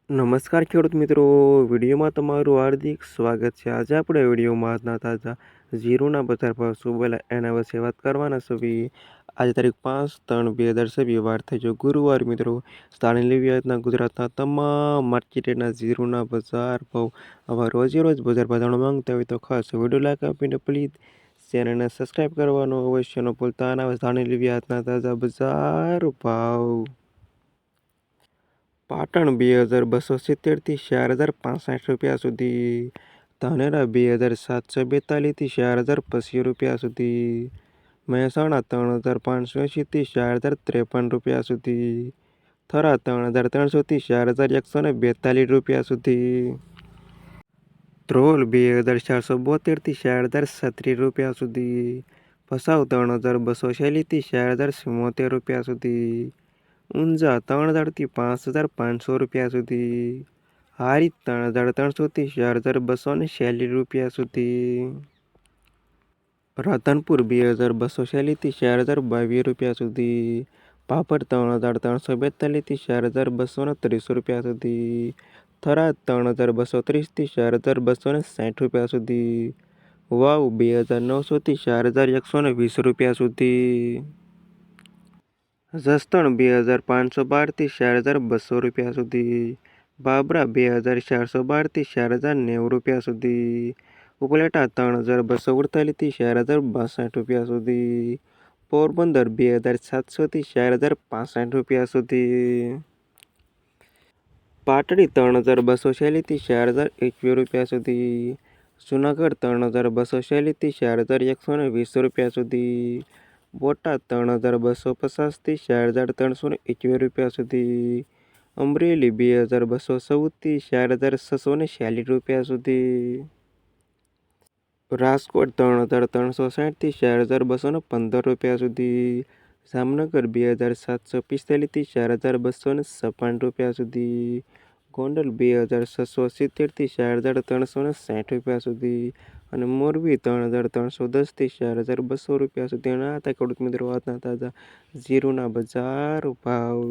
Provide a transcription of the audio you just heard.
નમસ્કાર ખેડૂત મિત્રો, વિડીયોમાં તમારું હાર્દિક સ્વાગત છે। આજે આપણે વિડીયોમાં આજના તાજા જીરુના બજાર ભાવ શું બોલ્યા એના વિશે વાત કરવાના છીએ। આજે તારીખ 5/3/2026 વાર થઈ જો ગુરુવાર મિત્રો। સ્થાનિક લેવીઆતના ગુજરાતના તમામ માર્કેટના જીરુના બજાર ભાવ આવા રોજે રોજ બજાર ભાવ જાણવા માંગતા હોય તો ખાસ વિડીયો લાઈક આપીને પ્લીઝ ચેનલને સબસ્ક્રાઈબ કરવાનું અવશ્ય ન ભૂલતા। આના સ્થાનિક લેવીઆતના તાજા બજાર ભાવ પાટણ 2270 થી 4065 રૂપિયા સુધી, ધાનેરા 2742 થી 4080 રૂપિયા સુધી, મહેસાણા 3580 થી 4053 રૂપિયા સુધી, થરા 3300 થી 4142 રૂપિયા સુધી, ધ્રોલ 2472 થી 4036 રૂપિયા સુધી, ભચાઉ 3246 થી 4074 રૂપિયા સુધી, ઊંઝા 3000 થી 5500 રૂપિયા સુધી, હારીજ 3300 થી 4246 રૂપિયા સુધી, રાધનપુર 2246 થી 4022 રૂપિયા સુધી, પાપડ 3342 થી 4230 રૂપિયા સુધી, થરાદ 3230 થી 4260 રૂપિયા સુધી, વાવ 2900 થી 4120 રૂપિયા સુધી, જસદણ 2512 થી 4200 રૂપિયા સુધી, બાબરા 2412 થી 4090 રૂપિયા સુધી, ઉપલેટા 3248 થી 4062 રૂપિયા સુધી, પોરબંદર 2700 થી 4065 રૂપિયા સુધી, પાટડી 3246 થી 4021 રૂપિયા સુધી, જુનાગઢ 3246 થી 4120 રૂપિયા સુધી, બોટાદ 3250 થી 4321 રૂપિયા સુધી, અમરેલી 2214 થી 4646 રૂપિયા સુધી, રાજકોટ 3360 થી 4215 રૂપિયા સુધી, જામનગર 2745 થી 4256 રૂપિયા સુધી, ગોંડલ 2670 થી 4360 રૂપિયા સુધી, અને મોરબી 3310 થી 4200 રૂપિયા સુધી. અને આ હતા ખેડૂત મિત્રો આજના તાજા જીરુના બજાર ભાવ।